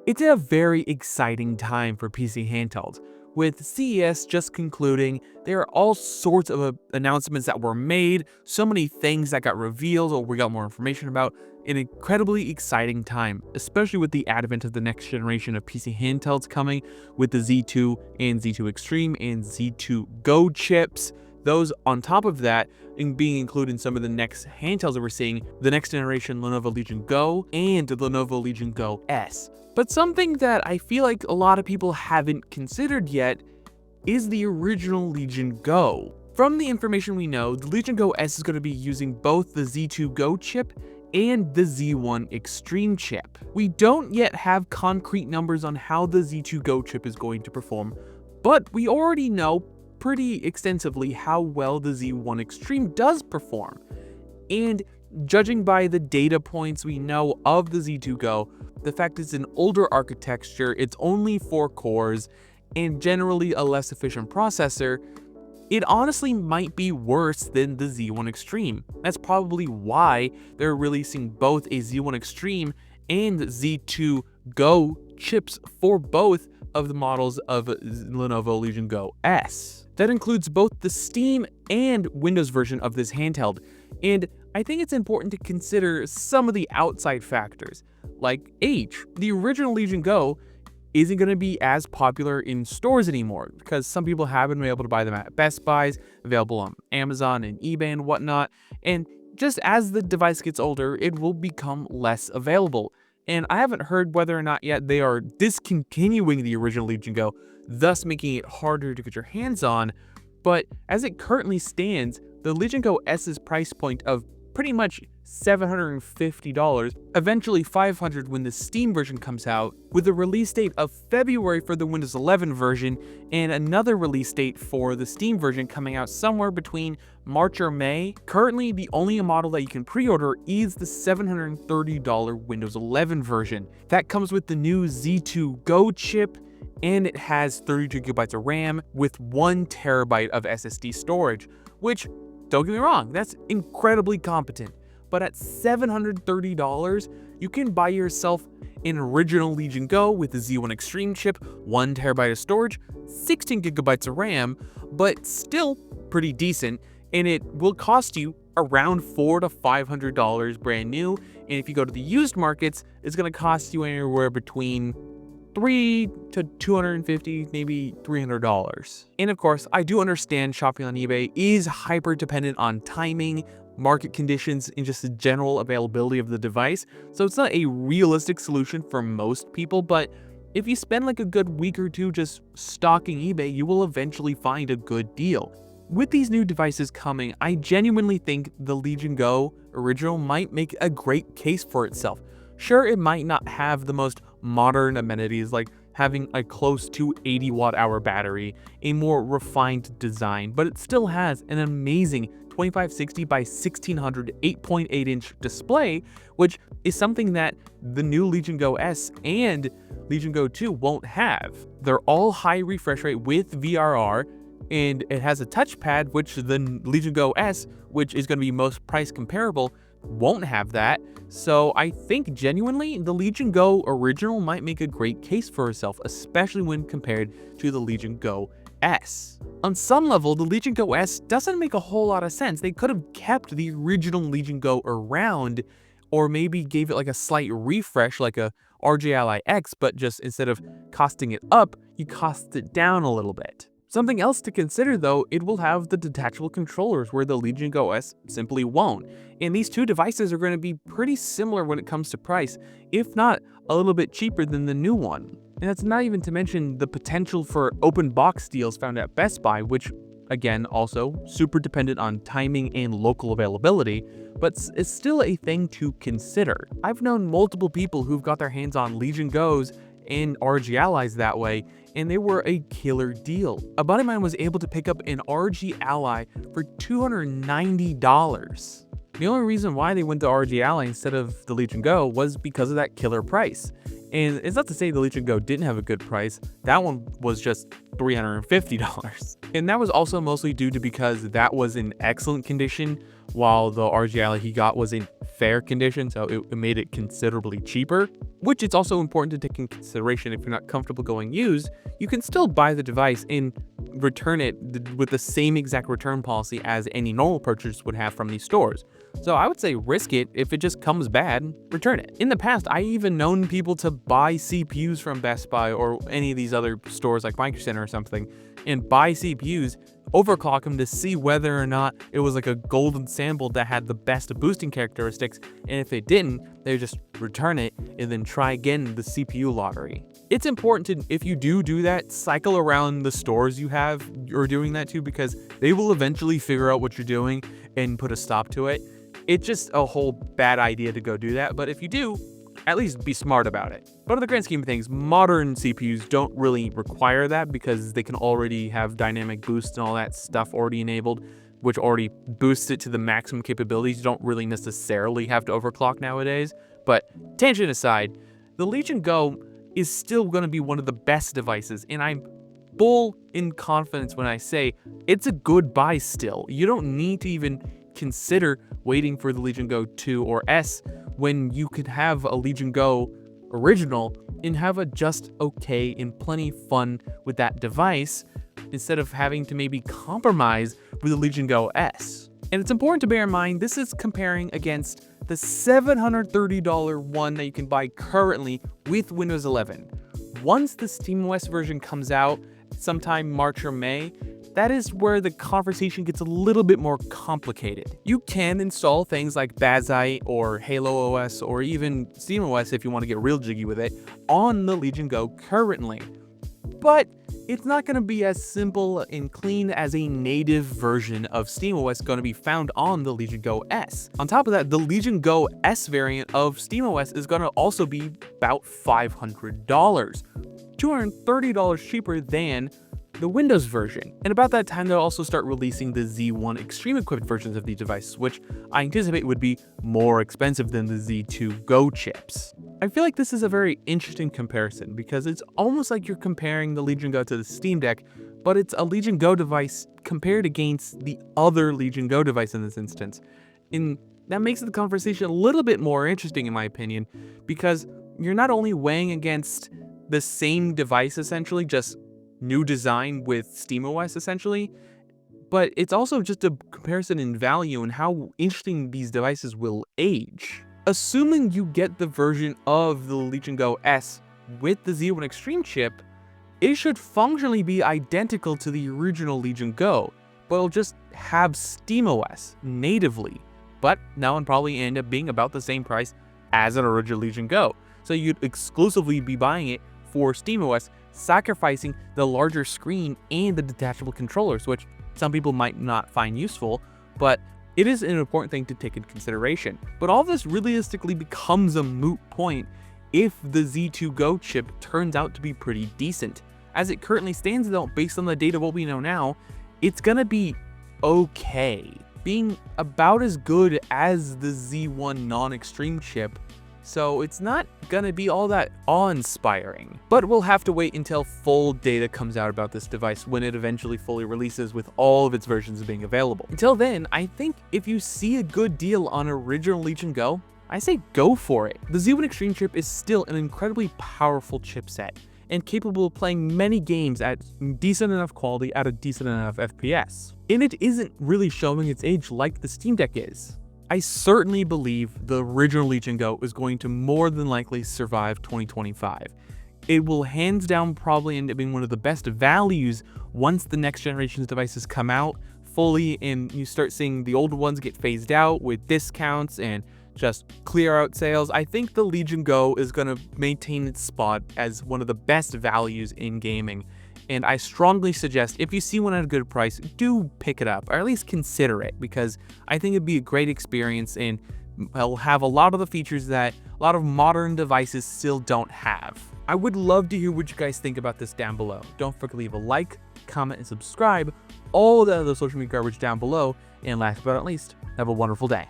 It's a very exciting time for PC handhelds. With CES just concluding, there are all sorts of announcements that were made, so many things that got revealed or we got more information about. An incredibly exciting time, especially with the advent of the next generation of PC handhelds coming with the Z2 and Z2 Extreme and Z2 Go chips. Those on top of that, being included in some of the next handhelds that we're seeing, the next generation Lenovo Legion Go and the Lenovo Legion Go S. But something that I feel like a lot of people haven't considered yet is the original Legion Go. From the information we know, the Legion Go S is going to be using both the Z2 Go chip and the Z1 Extreme chip. We don't yet have concrete numbers on how the Z2 Go chip is going to perform, but we already know pretty extensively how well the Z1 Extreme does perform. And judging by the data points we know of the Z2 Go, the fact it's an older architecture, it's only 4 cores, and generally a less efficient processor, it honestly might be worse than the Z1 Extreme. That's probably why they're releasing both a Z1 Extreme and Z2 Go chips for both of the models of Lenovo Legion Go S. That includes both the Steam and Windows version of this handheld, and I think it's important to consider some of the outside factors, like age. The original Legion Go isn't going to be as popular in stores anymore because some people haven't been able to buy them at Best Buys, available on Amazon and eBay and whatnot, and just as the device gets older, it will become less available. And I haven't heard whether or not yet they are discontinuing the original Legion Go, thus making it harder to get your hands on. But as it currently stands, the Legion Go S's price point of pretty much $750, eventually $500 when the Steam version comes out, with a release date of February for the Windows 11 version and another release date for the Steam version coming out somewhere between March or May. Currently, the only model that you can pre-order is the $730 Windows 11 version. That comes with the new Z2 Go chip, and it has 32GB of RAM with 1TB of SSD storage, which, don't get me wrong, that's incredibly competent. But at $730, you can buy yourself an original Legion Go with the Z1 Extreme chip, 1TB of storage, 16GB of RAM, but still pretty decent, and it will cost you around $400 to $500 brand new. And if you go to the used markets, it's going to cost you anywhere between $300 to $250, maybe $300. And of course, I do understand shopping on eBay is hyper dependent on timing, market conditions, and just the general availability of the device, so it's not a realistic solution for most people, but if you spend like a good week or two just stalking eBay, you will eventually find a good deal. With these new devices coming, I genuinely think the Legion Go original might make a great case for itself. Sure, it might not have the most modern amenities like having a close to 80 watt-hour battery, a more refined design, but it still has an amazing 2560 by 1600 8.8-inch display, which is something that the new Legion Go S and Legion Go 2 won't have. They're all high refresh rate with VRR, and it has a touchpad, which the Legion Go S, which is going to be most price comparable, won't have that. So I think genuinely the Legion Go original might make a great case for itself, especially when compared to the Legion Go S. On some level, the Legion Go S doesn't make a whole lot of sense. They could have kept the original Legion Go around, or maybe gave it like a slight refresh like a RG Ally X, but just instead of costing it up, you cost it down a little bit. Something else to consider though, it will have the detachable controllers where the Legion Go S simply won't. And these two devices are going to be pretty similar when it comes to price, if not a little bit cheaper than the new one. And that's not even to mention the potential for open box deals found at Best Buy, which again, also super dependent on timing and local availability, but it's still a thing to consider. I've known multiple people who've got their hands on Legion Go's and RG Allies that way, and they were a killer deal. A buddy of mine was able to pick up an RG Ally for $290. The only reason why they went to RG Ally instead of the Legion Go was because of that killer price. And it's not to say the Legion Go didn't have a good price, that one was just $350. And that was also mostly due to because that was in excellent condition, while the RGI he got was in fair condition, so it made it considerably cheaper, which it's also important to take in consideration. If you're not comfortable going used, you can still buy the device and return it with the same exact return policy as any normal purchase would have from these stores. So I would say risk it. If it just comes bad, return it. In the past, I even known people to buy CPUs from Best Buy or any of these other stores like Micro Center or something, and buy CPUs, overclock them to see whether or not it was like a golden sample that had the best boosting characteristics, and if it didn't, they just return it and then try again in the CPU lottery. It's important to, if you do that, cycle around the stores you're doing that to, because they will eventually figure out what you're doing and put a stop to it. It's just a whole bad idea to go do that, but if you do, at least be smart about it. But in the grand scheme of things, modern CPUs don't really require that because they can already have dynamic boost and all that stuff already enabled, which already boosts it to the maximum capabilities. You don't really necessarily have to overclock nowadays. But tangent aside, the Legion Go is still going to be one of the best devices, and I'm full in confidence when I say it's a good buy still. You don't need to even consider waiting for the Legion Go 2 or S when you could have a Legion Go original and have a just okay and plenty fun with that device instead of having to maybe compromise with the Legion Go S. And it's important to bear in mind, this is comparing against the $730 one that you can buy currently with Windows 11. Once the SteamOS version comes out sometime March or May, that is where the conversation gets a little bit more complicated. You can install things like Bazite or Halo OS or even SteamOS if you want to get real jiggy with it on the Legion Go currently. But it's not going to be as simple and clean as a native version of SteamOS going to be found on the Legion Go S. On top of that, the Legion Go S variant of SteamOS is going to also be about $500, $230 cheaper than the Windows version. And about that time, they'll also start releasing the Z1 Extreme equipped versions of these devices, which I anticipate would be more expensive than the Z2 Go chips. I feel like this is a very interesting comparison because it's almost like you're comparing the Legion Go to the Steam Deck, but it's a Legion Go device compared against the other Legion Go device in this instance. And that makes the conversation a little bit more interesting in my opinion, because you're not only weighing against the same device essentially, just new design with SteamOS essentially, but it's also just a comparison in value and how interesting these devices will age. Assuming you get the version of the Legion Go S with the Z1 Extreme chip, it should functionally be identical to the original Legion Go, but it'll just have SteamOS natively, but now it'll probably end up being about the same price as an original Legion Go. So you'd exclusively be buying it for SteamOS, sacrificing the larger screen and the detachable controllers, which some people might not find useful, but it is an important thing to take into consideration. But all this realistically becomes a moot point if the Z2 Go chip turns out to be pretty decent. As it currently stands though, based on the data what we know now, it's gonna be okay, being about as good as the Z1 non-extreme chip, so it's not gonna be all that awe-inspiring. But we'll have to wait until full data comes out about this device when it eventually fully releases with all of its versions being available. Until then, I think if you see a good deal on original Legion Go, I say go for it. The Z1 Extreme chip is still an incredibly powerful chipset and capable of playing many games at decent enough quality at a decent enough FPS. And it isn't really showing its age like the Steam Deck is. I certainly believe the original Legion Go is going to more than likely survive 2025. It will hands down probably end up being one of the best values once the next generation's devices come out fully and you start seeing the older ones get phased out with discounts and just clear out sales. I think the Legion Go is going to maintain its spot as one of the best values in gaming. And I strongly suggest if you see one at a good price, do pick it up or at least consider it, because I think it'd be a great experience and it'll have a lot of the features that a lot of modern devices still don't have. I would love to hear what you guys think about this down below. Don't forget to leave a like, comment, and subscribe. All the other social media garbage down below. And last but not least, have a wonderful day.